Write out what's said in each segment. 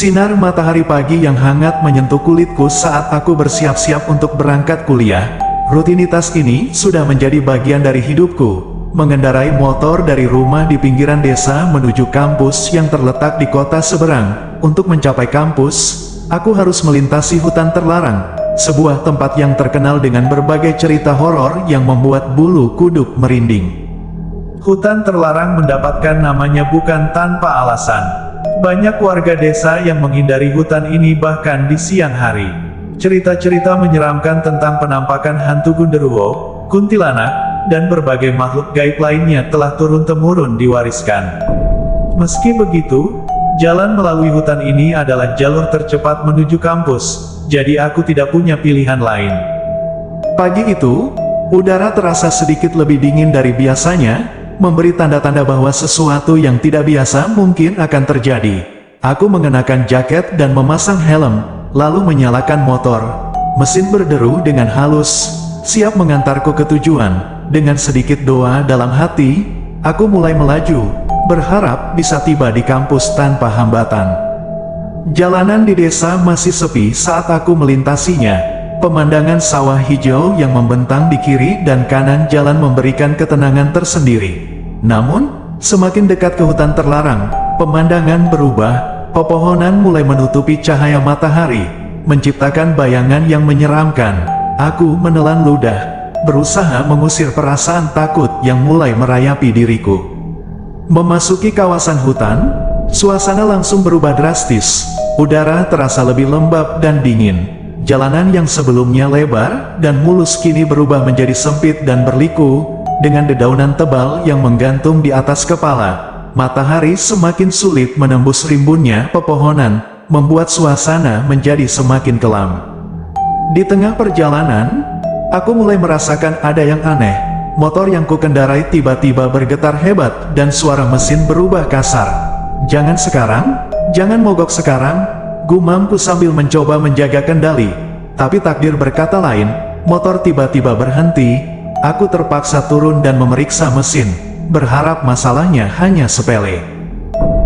Sinar matahari pagi yang hangat menyentuh kulitku saat aku bersiap-siap untuk berangkat kuliah. Rutinitas ini sudah menjadi bagian dari hidupku. Mengendarai motor dari rumah di pinggiran desa menuju kampus yang terletak di kota seberang. Untuk mencapai kampus, aku harus melintasi hutan terlarang, sebuah tempat yang terkenal dengan berbagai cerita horor yang membuat bulu kuduk merinding. Hutan terlarang mendapatkan namanya bukan tanpa alasan. Banyak warga desa yang menghindari hutan ini bahkan di siang hari. Cerita-cerita menyeramkan tentang penampakan hantu genderuwo, kuntilanak, dan berbagai makhluk gaib lainnya telah turun-temurun diwariskan. Meski begitu, jalan melalui hutan ini adalah jalur tercepat menuju kampus, jadi aku tidak punya pilihan lain. Pagi itu, udara terasa sedikit lebih dingin dari biasanya, memberi tanda-tanda bahwa sesuatu yang tidak biasa mungkin akan terjadi. Aku mengenakan jaket dan memasang helm, lalu menyalakan motor. Mesin berderu dengan halus, siap mengantarku ke tujuan. Dengan sedikit doa dalam hati, aku mulai melaju, berharap bisa tiba di kampus tanpa hambatan. Jalanan di desa masih sepi saat aku melintasinya. Pemandangan sawah hijau yang membentang di kiri dan kanan jalan memberikan ketenangan tersendiri. Namun, semakin dekat ke hutan terlarang, pemandangan berubah. Pepohonan mulai menutupi cahaya matahari, menciptakan bayangan yang menyeramkan. Aku menelan ludah, berusaha mengusir perasaan takut yang mulai merayapi diriku. Memasuki kawasan hutan, suasana langsung berubah drastis. Udara terasa lebih lembab dan dingin. Jalanan yang sebelumnya lebar dan mulus kini berubah menjadi sempit dan berliku, dengan dedaunan tebal yang menggantung di atas kepala. Matahari semakin sulit menembus rimbunnya pepohonan, membuat suasana menjadi semakin kelam. Di tengah perjalanan, aku mulai merasakan ada yang aneh. Motor yang kukendarai tiba-tiba bergetar hebat dan suara mesin berubah kasar. "Jangan sekarang, jangan mogok sekarang," gumamku sambil mencoba menjaga kendali. Tapi takdir berkata lain, motor tiba-tiba berhenti. Aku terpaksa turun dan memeriksa mesin, berharap masalahnya hanya sepele.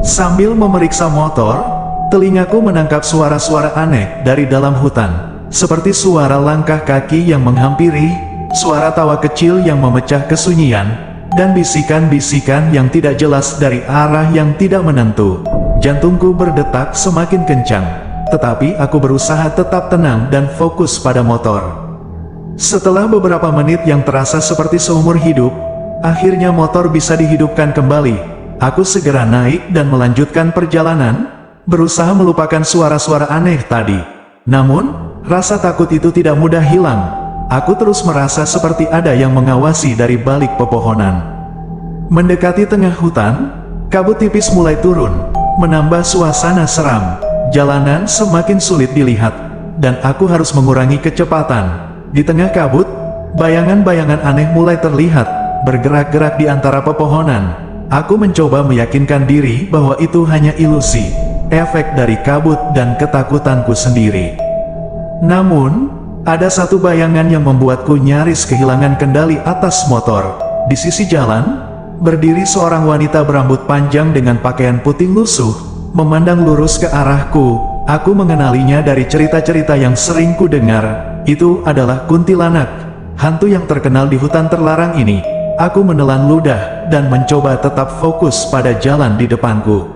Sambil memeriksa motor, telingaku menangkap suara-suara aneh dari dalam hutan. Seperti suara langkah kaki yang menghampiri, suara tawa kecil yang memecah kesunyian, dan bisikan-bisikan yang tidak jelas dari arah yang tidak menentu. Jantungku berdetak semakin kencang, tetapi aku berusaha tetap tenang dan fokus pada motor. Setelah beberapa menit yang terasa seperti seumur hidup, akhirnya motor bisa dihidupkan kembali. Aku segera naik dan melanjutkan perjalanan, berusaha melupakan suara-suara aneh tadi. Namun, rasa takut itu tidak mudah hilang. Aku terus merasa seperti ada yang mengawasi dari balik pepohonan. Mendekati tengah hutan, kabut tipis mulai turun, menambah suasana seram. Jalanan semakin sulit dilihat, dan aku harus mengurangi kecepatan. Di tengah kabut, bayangan-bayangan aneh mulai terlihat, bergerak-gerak di antara pepohonan. Aku mencoba meyakinkan diri bahwa itu hanya ilusi, efek dari kabut dan ketakutanku sendiri. Namun, ada satu bayangan yang membuatku nyaris kehilangan kendali atas motor. Di sisi jalan, berdiri seorang wanita berambut panjang dengan pakaian putih lusuh, memandang lurus ke arahku. Aku mengenalinya dari cerita-cerita yang sering ku dengar. Itu adalah kuntilanak, hantu yang terkenal di hutan terlarang ini. Aku menelan ludah dan mencoba tetap fokus pada jalan di depanku.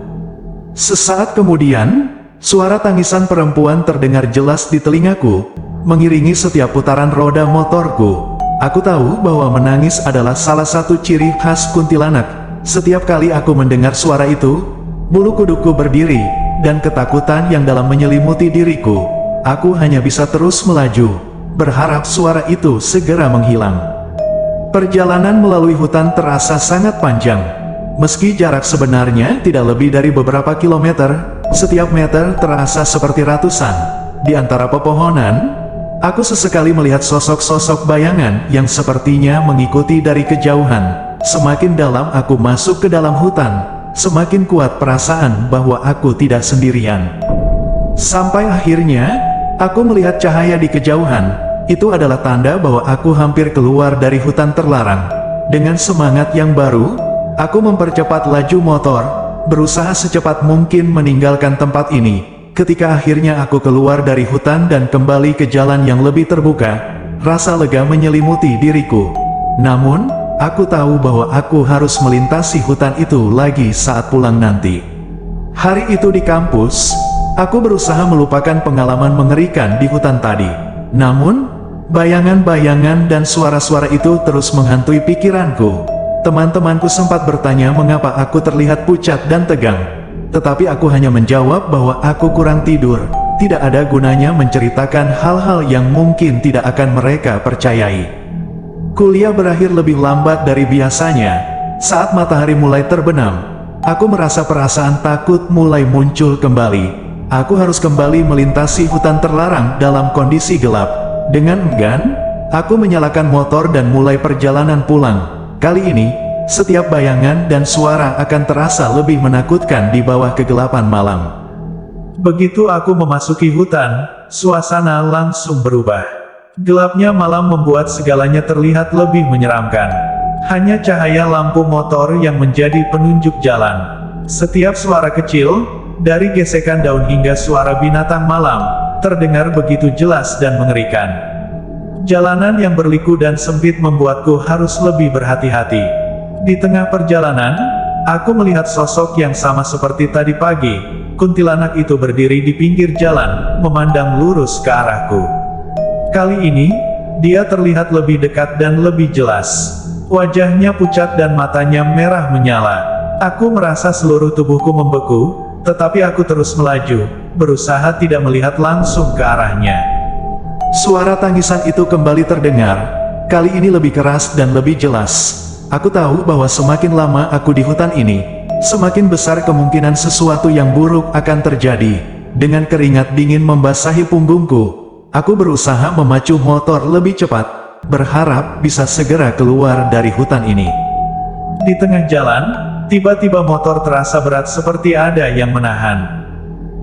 Sesaat kemudian, suara tangisan perempuan terdengar jelas di telingaku, mengiringi setiap putaran roda motorku. Aku tahu bahwa menangis adalah salah satu ciri khas kuntilanak. Setiap kali aku mendengar suara itu, bulu kudukku berdiri, dan ketakutan yang dalam menyelimuti diriku. Aku hanya bisa terus melaju, berharap suara itu segera menghilang. Perjalanan melalui hutan terasa sangat panjang. Meski jarak sebenarnya tidak lebih dari beberapa kilometer, setiap meter terasa seperti ratusan. Di antara pepohonan, aku sesekali melihat sosok-sosok bayangan yang sepertinya mengikuti dari kejauhan. Semakin dalam aku masuk ke dalam hutan, semakin kuat perasaan bahwa aku tidak sendirian. Sampai akhirnya, aku melihat cahaya di kejauhan. Itu adalah tanda bahwa aku hampir keluar dari hutan terlarang. Dengan semangat yang baru, aku mempercepat laju motor, berusaha secepat mungkin meninggalkan tempat ini. Ketika akhirnya aku keluar dari hutan dan kembali ke jalan yang lebih terbuka, rasa lega menyelimuti diriku. Namun, aku tahu bahwa aku harus melintasi hutan itu lagi saat pulang nanti. Hari itu di kampus, aku berusaha melupakan pengalaman mengerikan di hutan tadi. Namun, bayangan-bayangan dan suara-suara itu terus menghantui pikiranku. Teman-temanku sempat bertanya mengapa aku terlihat pucat dan tegang. Tetapi aku hanya menjawab bahwa aku kurang tidur. Tidak ada gunanya menceritakan hal-hal yang mungkin tidak akan mereka percayai. Kuliah berakhir lebih lambat dari biasanya. Saat matahari mulai terbenam, aku merasa perasaan takut mulai muncul kembali. Aku harus kembali melintasi hutan terlarang dalam kondisi gelap. Dengan enggan, aku menyalakan motor dan mulai perjalanan pulang. Kali ini, setiap bayangan dan suara akan terasa lebih menakutkan di bawah kegelapan malam. Begitu aku memasuki hutan, suasana langsung berubah. Gelapnya malam membuat segalanya terlihat lebih menyeramkan. Hanya cahaya lampu motor yang menjadi penunjuk jalan. Setiap suara kecil, dari gesekan daun hingga suara binatang malam, terdengar begitu jelas dan mengerikan. Jalanan yang berliku dan sempit membuatku harus lebih berhati-hati. Di tengah perjalanan, aku melihat sosok yang sama seperti tadi pagi. Kuntilanak itu berdiri di pinggir jalan, memandang lurus ke arahku. Kali ini, dia terlihat lebih dekat dan lebih jelas. Wajahnya pucat dan matanya merah menyala. Aku merasa seluruh tubuhku membeku, tetapi aku terus melaju, berusaha tidak melihat langsung ke arahnya. Suara tangisan itu kembali terdengar, kali ini lebih keras dan lebih jelas. Aku tahu bahwa semakin lama aku di hutan ini, semakin besar kemungkinan sesuatu yang buruk akan terjadi. Dengan keringat dingin membasahi punggungku, aku berusaha memacu motor lebih cepat, berharap bisa segera keluar dari hutan ini. Di tengah jalan, tiba-tiba motor terasa berat seperti ada yang menahan.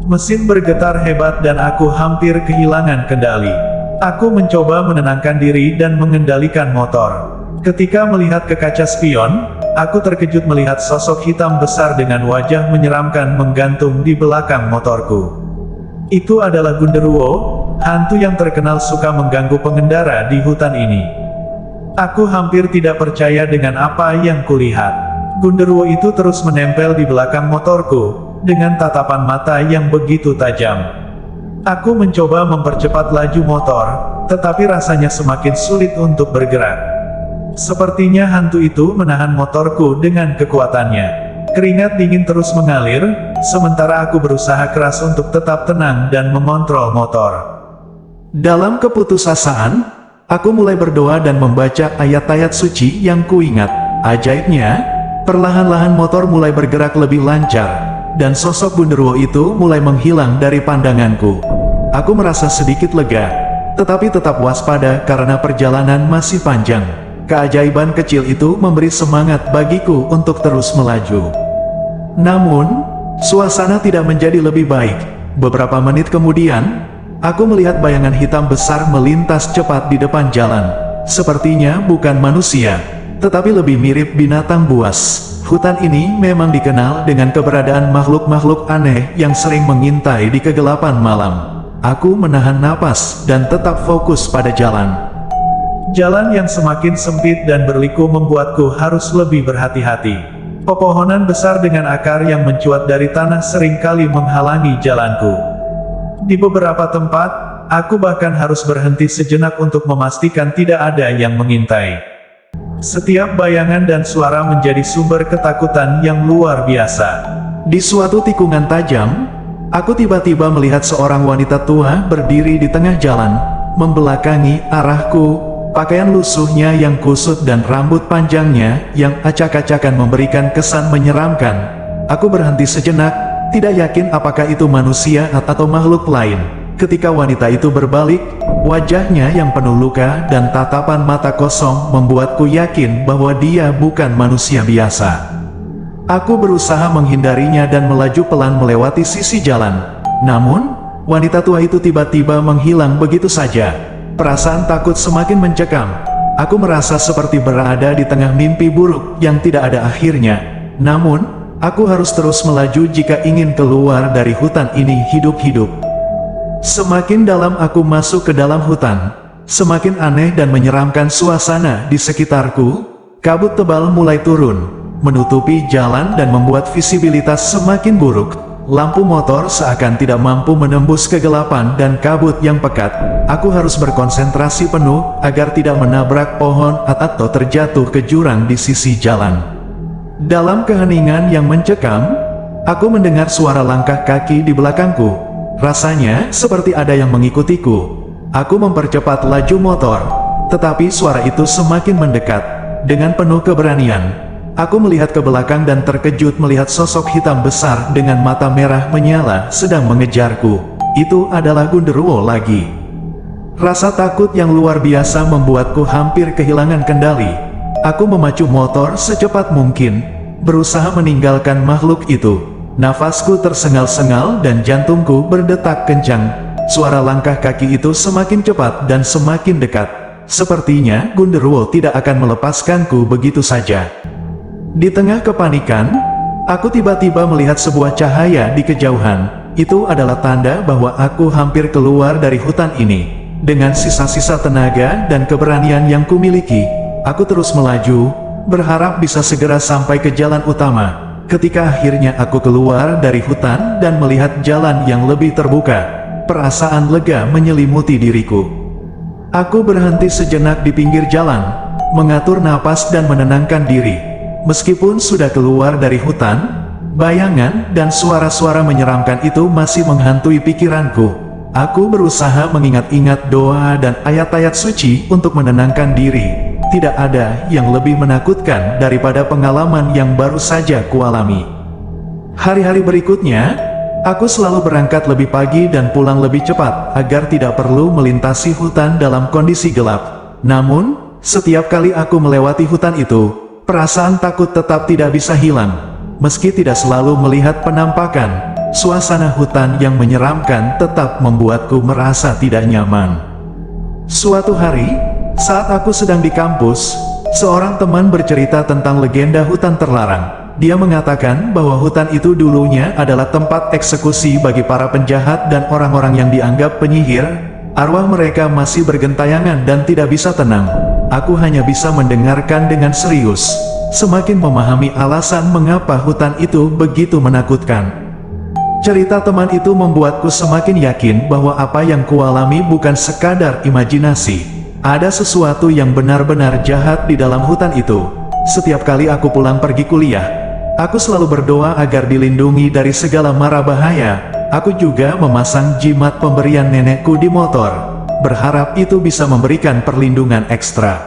Mesin bergetar hebat dan aku hampir kehilangan kendali. Aku mencoba menenangkan diri dan mengendalikan motor. Ketika melihat ke kaca spion, aku terkejut melihat sosok hitam besar dengan wajah menyeramkan menggantung di belakang motorku. Itu adalah Gundurwo, hantu yang terkenal suka mengganggu pengendara di hutan ini. Aku hampir tidak percaya dengan apa yang kulihat. Gundurwo itu terus menempel di belakang motorku, dengan tatapan mata yang begitu tajam. Aku mencoba mempercepat laju motor, tetapi rasanya semakin sulit untuk bergerak. Sepertinya hantu itu menahan motorku dengan kekuatannya. Keringat dingin terus mengalir, sementara aku berusaha keras untuk tetap tenang dan mengontrol motor. Dalam keputusasaan, aku mulai berdoa dan membaca ayat-ayat suci yang kuingat. Ajaibnya, perlahan-lahan motor mulai bergerak lebih lancar, dan sosok Gundurwo itu mulai menghilang dari pandanganku. Aku merasa sedikit lega, tetapi tetap waspada karena perjalanan masih panjang. Keajaiban kecil itu memberi semangat bagiku untuk terus melaju. Namun, suasana tidak menjadi lebih baik. Beberapa menit kemudian, aku melihat bayangan hitam besar melintas cepat di depan jalan. Sepertinya bukan manusia, tetapi lebih mirip binatang buas. Hutan ini memang dikenal dengan keberadaan makhluk-makhluk aneh yang sering mengintai di kegelapan malam. Aku menahan napas dan tetap fokus pada jalan. Jalan yang semakin sempit dan berliku membuatku harus lebih berhati-hati. Pepohonan besar dengan akar yang mencuat dari tanah seringkali menghalangi jalanku. Di beberapa tempat, aku bahkan harus berhenti sejenak untuk memastikan tidak ada yang mengintai. Setiap bayangan dan suara menjadi sumber ketakutan yang luar biasa. Di suatu tikungan tajam, aku tiba-tiba melihat seorang wanita tua berdiri di tengah jalan, membelakangi arahku. Pakaian lusuhnya yang kusut dan rambut panjangnya yang acak-acakan memberikan kesan menyeramkan. Aku berhenti sejenak, tidak yakin apakah itu manusia atau makhluk lain. Ketika wanita itu berbalik, wajahnya yang penuh luka dan tatapan mata kosong membuatku yakin bahwa dia bukan manusia biasa. Aku berusaha menghindarinya dan melaju pelan melewati sisi jalan. Namun, wanita tua itu tiba-tiba menghilang begitu saja. Perasaan takut semakin mencekam. Aku merasa seperti berada di tengah mimpi buruk yang tidak ada akhirnya. Namun, Aku harus terus melaju jika ingin keluar dari hutan ini hidup-hidup. Semakin dalam aku masuk ke dalam hutan, semakin aneh dan menyeramkan suasana di sekitarku. Kabut tebal mulai turun, menutupi jalan dan membuat visibilitas semakin buruk. Lampu motor seakan tidak mampu menembus kegelapan dan kabut yang pekat. Aku harus berkonsentrasi penuh agar tidak menabrak pohon atau terjatuh ke jurang di sisi jalan. Dalam keheningan yang mencekam, aku mendengar suara langkah kaki di belakangku. Rasanya seperti ada yang mengikutiku. Aku mempercepat laju motor, tetapi suara itu semakin mendekat. Dengan penuh keberanian, aku melihat ke belakang dan terkejut melihat sosok hitam besar dengan mata merah menyala sedang mengejarku. Itu adalah Gundurwo lagi. Rasa takut yang luar biasa membuatku hampir kehilangan kendali. Aku memacu motor secepat mungkin, berusaha meninggalkan makhluk itu. Nafasku tersengal-sengal dan jantungku berdetak kencang. Suara langkah kaki itu semakin cepat dan semakin dekat. Sepertinya Gundurwo tidak akan melepaskanku begitu saja. Di tengah kepanikan, aku tiba-tiba melihat sebuah cahaya di kejauhan. Itu adalah tanda bahwa aku hampir keluar dari hutan ini. Dengan sisa-sisa tenaga dan keberanian yang kumiliki, aku terus melaju, berharap bisa segera sampai ke jalan utama. Ketika akhirnya aku keluar dari hutan dan melihat jalan yang lebih terbuka, perasaan lega menyelimuti diriku. Aku berhenti sejenak di pinggir jalan, mengatur napas dan menenangkan diri. Meskipun sudah keluar dari hutan, bayangan dan suara-suara menyeramkan itu masih menghantui pikiranku. Aku berusaha mengingat-ingat doa dan ayat-ayat suci untuk menenangkan diri. Tidak ada yang lebih menakutkan daripada pengalaman yang baru saja kualami. Hari-hari berikutnya, aku selalu berangkat lebih pagi dan pulang lebih cepat agar tidak perlu melintasi hutan dalam kondisi gelap. Namun, setiap kali aku melewati hutan itu, perasaan takut tetap tidak bisa hilang. Meski tidak selalu melihat penampakan, suasana hutan yang menyeramkan tetap membuatku merasa tidak nyaman. Suatu hari, saat aku sedang di kampus, seorang teman bercerita tentang legenda hutan terlarang. Dia mengatakan bahwa hutan itu dulunya adalah tempat eksekusi bagi para penjahat dan orang-orang yang dianggap penyihir. Arwah mereka masih bergentayangan dan tidak bisa tenang. Aku hanya bisa mendengarkan dengan serius, semakin memahami alasan mengapa hutan itu begitu menakutkan. Cerita teman itu membuatku semakin yakin bahwa apa yang kualami bukan sekadar imajinasi. Ada sesuatu yang benar-benar jahat di dalam hutan itu. Setiap kali aku pulang pergi kuliah, aku selalu berdoa agar dilindungi dari segala mara bahaya. Aku juga memasang jimat pemberian nenekku di motor, berharap itu bisa memberikan perlindungan ekstra.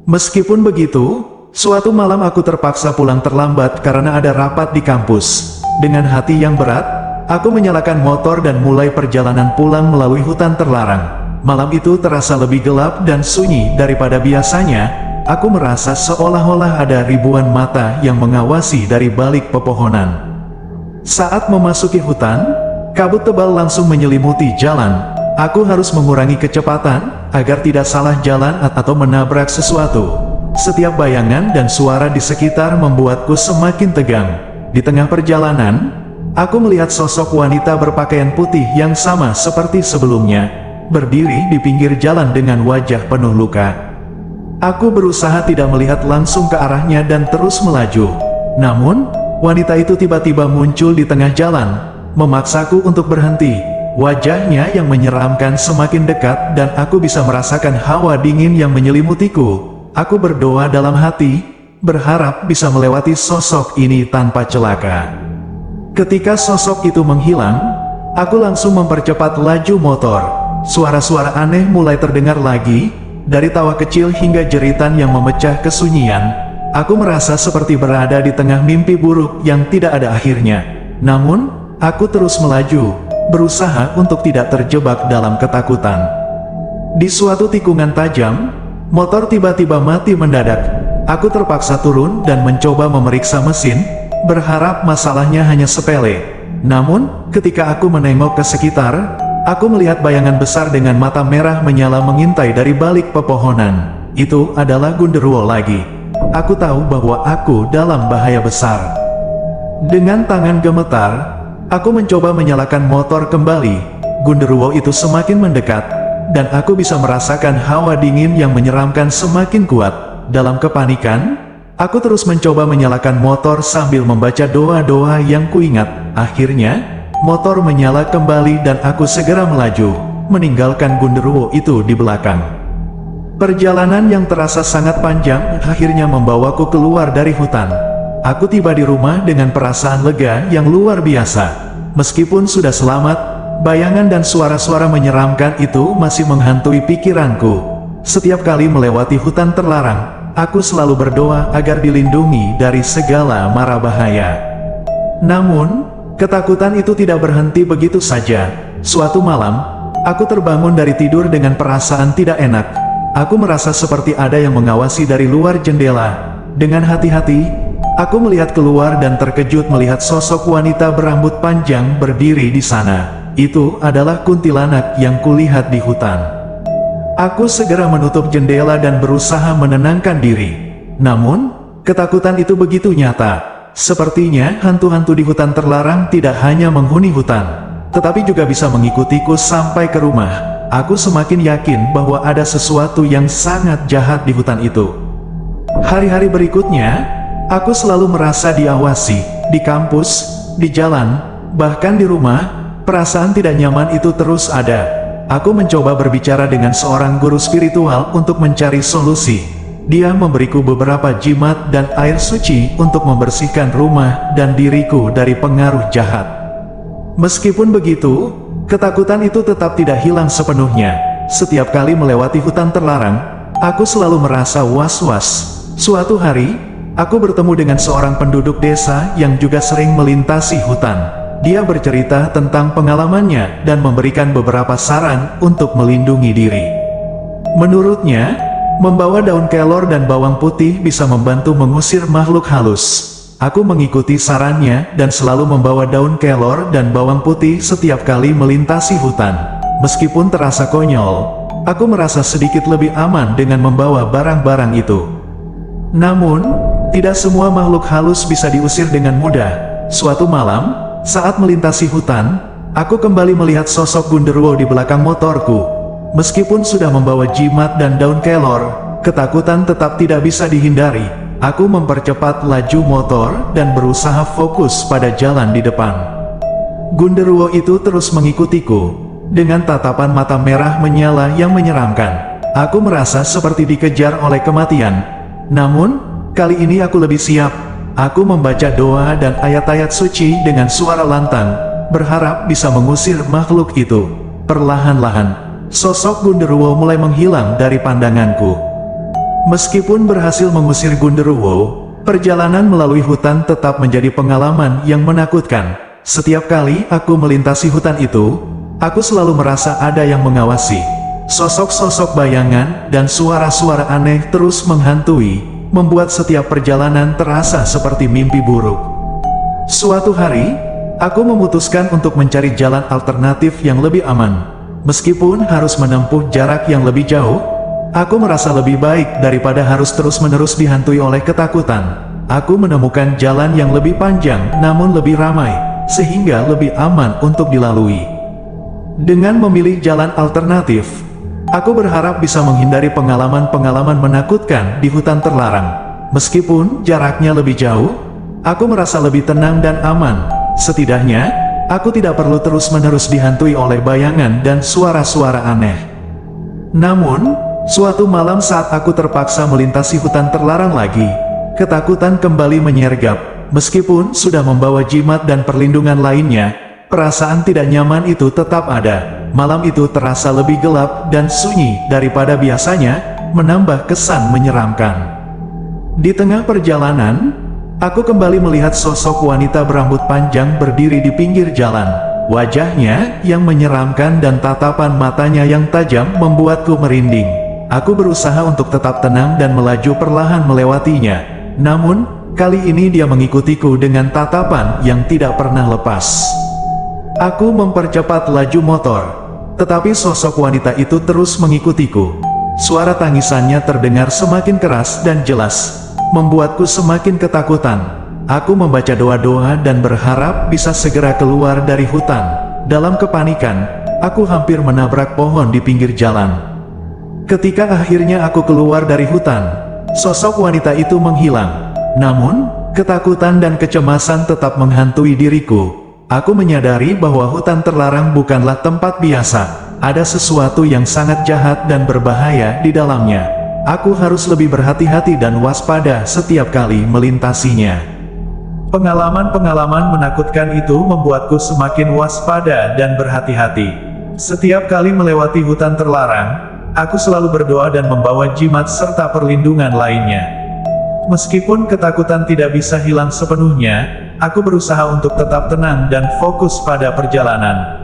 Meskipun begitu, suatu malam aku terpaksa pulang terlambat karena ada rapat di kampus. Dengan hati yang berat, aku menyalakan motor dan mulai perjalanan pulang melalui hutan terlarang. Malam itu terasa lebih gelap dan sunyi daripada biasanya. Aku merasa seolah-olah ada ribuan mata yang mengawasi dari balik pepohonan. Saat memasuki hutan, kabut tebal langsung menyelimuti jalan. Aku harus mengurangi kecepatan agar tidak salah jalan atau menabrak sesuatu. Setiap bayangan dan suara di sekitar membuatku semakin tegang. Di tengah perjalanan, aku melihat sosok wanita berpakaian putih yang sama seperti sebelumnya, berdiri di pinggir jalan dengan wajah penuh luka. Aku berusaha tidak melihat langsung ke arahnya dan terus melaju. Namun, wanita itu tiba-tiba muncul di tengah jalan, memaksaku untuk berhenti. Wajahnya yang menyeramkan semakin dekat dan aku bisa merasakan hawa dingin yang menyelimutiku. Aku berdoa dalam hati, berharap bisa melewati sosok ini tanpa celaka. Ketika sosok itu menghilang, aku langsung mempercepat laju motor. Suara-suara aneh mulai terdengar lagi, dari tawa kecil hingga jeritan yang memecah kesunyian. Aku merasa seperti berada di tengah mimpi buruk yang tidak ada akhirnya. Namun, aku terus melaju, berusaha untuk tidak terjebak dalam ketakutan. Di suatu tikungan tajam, motor tiba-tiba mati mendadak. Aku terpaksa turun dan mencoba memeriksa mesin, berharap masalahnya hanya sepele. Namun, ketika aku menengok ke sekitar, aku melihat bayangan besar dengan mata merah menyala mengintai dari balik pepohonan. Itu adalah Gundurwo lagi. Aku tahu bahwa aku dalam bahaya besar. Dengan tangan gemetar, aku mencoba menyalakan motor kembali. Genderuwo itu semakin mendekat, dan aku bisa merasakan hawa dingin yang menyeramkan semakin kuat. Dalam kepanikan, aku terus mencoba menyalakan motor sambil membaca doa-doa yang kuingat. Akhirnya, motor menyala kembali dan aku segera melaju, meninggalkan genderuwo itu di belakang. Perjalanan yang terasa sangat panjang akhirnya membawaku keluar dari hutan. Aku tiba di rumah dengan perasaan lega yang luar biasa. Meskipun sudah selamat, bayangan dan suara-suara menyeramkan itu masih menghantui pikiranku. Setiap kali melewati hutan terlarang, aku selalu berdoa agar dilindungi dari segala mara bahaya. Namun, ketakutan itu tidak berhenti begitu saja. Suatu malam, aku terbangun dari tidur dengan perasaan tidak enak. Aku merasa seperti ada yang mengawasi dari luar jendela. Dengan hati-hati, aku melihat keluar dan terkejut melihat sosok wanita berambut panjang berdiri di sana. Itu adalah kuntilanak yang kulihat di hutan. Aku segera menutup jendela dan berusaha menenangkan diri. Namun, ketakutan itu begitu nyata. Sepertinya hantu-hantu di hutan terlarang tidak hanya menghuni hutan, tetapi juga bisa mengikutiku sampai ke rumah. Aku semakin yakin bahwa ada sesuatu yang sangat jahat di hutan itu. Hari-hari berikutnya, aku selalu merasa diawasi, di kampus, di jalan, bahkan di rumah. Perasaan tidak nyaman itu terus ada. Aku mencoba berbicara dengan seorang guru spiritual untuk mencari solusi. Dia memberiku beberapa jimat dan air suci untuk membersihkan rumah dan diriku dari pengaruh jahat. Meskipun begitu, ketakutan itu tetap tidak hilang sepenuhnya. Setiap kali melewati hutan terlarang, aku selalu merasa was-was. Suatu hari, aku bertemu dengan seorang penduduk desa yang juga sering melintasi hutan. Dia bercerita tentang pengalamannya dan memberikan beberapa saran untuk melindungi diri. Menurutnya, membawa daun kelor dan bawang putih bisa membantu mengusir makhluk halus. Aku mengikuti sarannya dan selalu membawa daun kelor dan bawang putih setiap kali melintasi hutan. Meskipun terasa konyol, aku merasa sedikit lebih aman dengan membawa barang-barang itu. Namun, tidak semua makhluk halus bisa diusir dengan mudah. Suatu malam, saat melintasi hutan, aku kembali melihat sosok genderuwo di belakang motorku. Meskipun sudah membawa jimat dan daun kelor, ketakutan tetap tidak bisa dihindari. Aku mempercepat laju motor dan berusaha fokus pada jalan di depan. Genderuwo itu terus mengikutiku, dengan tatapan mata merah menyala yang menyeramkan. Aku merasa seperti dikejar oleh kematian. Namun, kali ini aku lebih siap. Aku membaca doa dan ayat-ayat suci dengan suara lantang, berharap bisa mengusir makhluk itu. Perlahan-lahan, sosok genderuwo mulai menghilang dari pandanganku. Meskipun berhasil mengusir genderuwo, perjalanan melalui hutan tetap menjadi pengalaman yang menakutkan. Setiap kali aku melintasi hutan itu, aku selalu merasa ada yang mengawasi. Sosok-sosok bayangan dan suara-suara aneh terus menghantui, membuat setiap perjalanan terasa seperti mimpi buruk. Suatu hari, aku memutuskan untuk mencari jalan alternatif yang lebih aman. Meskipun harus menempuh jarak yang lebih jauh, aku merasa lebih baik daripada harus terus-menerus dihantui oleh ketakutan. Aku menemukan jalan yang lebih panjang namun lebih ramai, sehingga lebih aman untuk dilalui. Dengan memilih jalan alternatif, aku berharap bisa menghindari pengalaman-pengalaman menakutkan di hutan terlarang. Meskipun jaraknya lebih jauh, aku merasa lebih tenang dan aman. Setidaknya, aku tidak perlu terus-menerus dihantui oleh bayangan dan suara-suara aneh. Namun, suatu malam saat aku terpaksa melintasi hutan terlarang lagi, ketakutan kembali menyergap. Meskipun sudah membawa jimat dan perlindungan lainnya, perasaan tidak nyaman itu tetap ada. Malam itu terasa lebih gelap dan sunyi daripada biasanya, menambah kesan menyeramkan. Di tengah perjalanan, aku kembali melihat sosok wanita berambut panjang berdiri di pinggir jalan. Wajahnya yang menyeramkan dan tatapan matanya yang tajam membuatku merinding. Aku berusaha untuk tetap tenang dan melaju perlahan melewatinya. Namun, kali ini dia mengikutiku dengan tatapan yang tidak pernah lepas. Aku mempercepat laju motor, tetapi sosok wanita itu terus mengikutiku. Suara tangisannya terdengar semakin keras dan jelas, membuatku semakin ketakutan. Aku membaca doa-doa dan berharap bisa segera keluar dari hutan. Dalam kepanikan, aku hampir menabrak pohon di pinggir jalan. Ketika akhirnya aku keluar dari hutan, sosok wanita itu menghilang. Namun, ketakutan dan kecemasan tetap menghantui diriku. Aku menyadari bahwa hutan terlarang bukanlah tempat biasa. Ada sesuatu yang sangat jahat dan berbahaya di dalamnya. Aku harus lebih berhati-hati dan waspada setiap kali melintasinya. Pengalaman-pengalaman menakutkan itu membuatku semakin waspada dan berhati-hati. Setiap kali melewati hutan terlarang, aku selalu berdoa dan membawa jimat serta perlindungan lainnya. Meskipun ketakutan tidak bisa hilang sepenuhnya, aku berusaha untuk tetap tenang dan fokus pada perjalanan.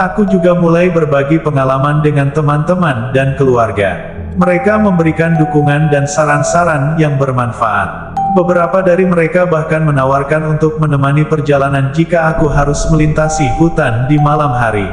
Aku juga mulai berbagi pengalaman dengan teman-teman dan keluarga. Mereka memberikan dukungan dan saran-saran yang bermanfaat. Beberapa dari mereka bahkan menawarkan untuk menemani perjalanan jika aku harus melintasi hutan di malam hari.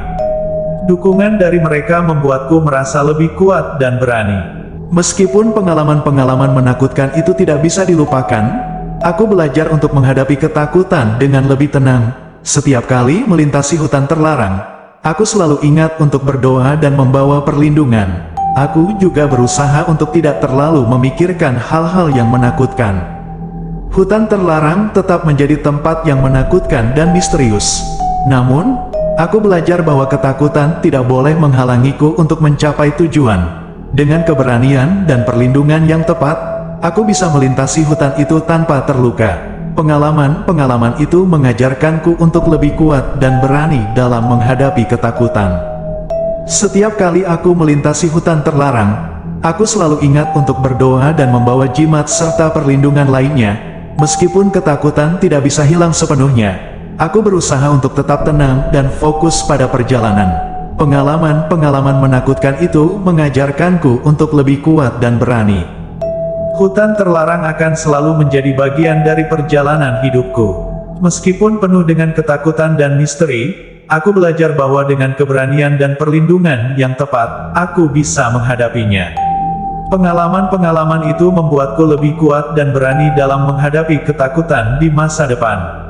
Dukungan dari mereka membuatku merasa lebih kuat dan berani. Meskipun pengalaman-pengalaman menakutkan itu tidak bisa dilupakan, aku belajar untuk menghadapi ketakutan dengan lebih tenang. Setiap kali melintasi hutan terlarang, aku selalu ingat untuk berdoa dan membawa perlindungan. Aku juga berusaha untuk tidak terlalu memikirkan hal-hal yang menakutkan. Hutan terlarang tetap menjadi tempat yang menakutkan dan misterius. Namun, aku belajar bahwa ketakutan tidak boleh menghalangiku untuk mencapai tujuan. Dengan keberanian dan perlindungan yang tepat, aku bisa melintasi hutan itu tanpa terluka. Pengalaman-pengalaman itu mengajarkanku untuk lebih kuat dan berani dalam menghadapi ketakutan. Setiap kali aku melintasi hutan terlarang, aku selalu ingat untuk berdoa dan membawa jimat serta perlindungan lainnya. Meskipun ketakutan tidak bisa hilang sepenuhnya, aku berusaha untuk tetap tenang dan fokus pada perjalanan. Pengalaman-pengalaman menakutkan itu mengajarkanku untuk lebih kuat dan berani. Hutan terlarang akan selalu menjadi bagian dari perjalanan hidupku. Meskipun penuh dengan ketakutan dan misteri, aku belajar bahwa dengan keberanian dan perlindungan yang tepat, aku bisa menghadapinya. Pengalaman-pengalaman itu membuatku lebih kuat dan berani dalam menghadapi ketakutan di masa depan.